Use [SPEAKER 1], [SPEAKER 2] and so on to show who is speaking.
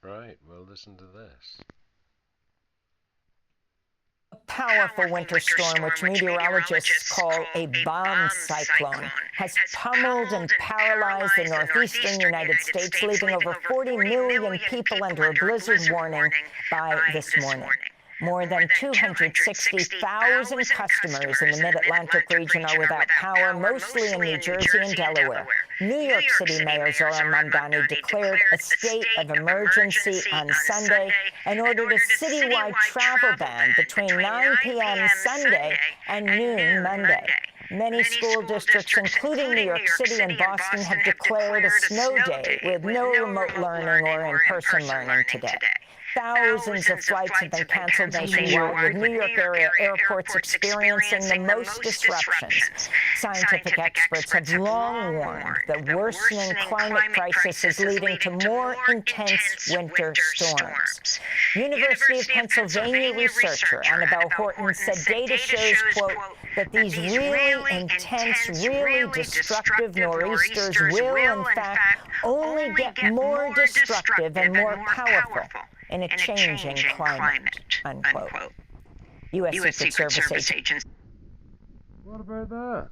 [SPEAKER 1] Right, well, listen to this.
[SPEAKER 2] A powerful winter storm, which meteorologists call a bomb cyclone, has pummeled and paralyzed the northeastern United States, leaving over 40 million people under a blizzard warning by this morning. More than 260,000 customers in the Mid-Atlantic region are without power, mostly in New Jersey and Delaware. New York City Mayor Zohran Mamdani declared a state of emergency on Sunday and ordered a citywide travel ban between 9 p.m. Sunday and noon Monday. Many school districts, including New York City and Boston, have declared a snow day with no remote learning or in-person learning today. Thousands of flights have been canceled nationwide, with New York area airports experiencing the most disruptions. Scientific experts have long warned that worsening climate crisis is leading to more intense winter storms. University of Pennsylvania researcher Annabelle Horton said data shows, quote, that these really intense, really destructive nor'easters will, in fact, only get more destructive and more powerful in a changing climate, unquote. U.S. Secret Service agents.
[SPEAKER 1] What about that?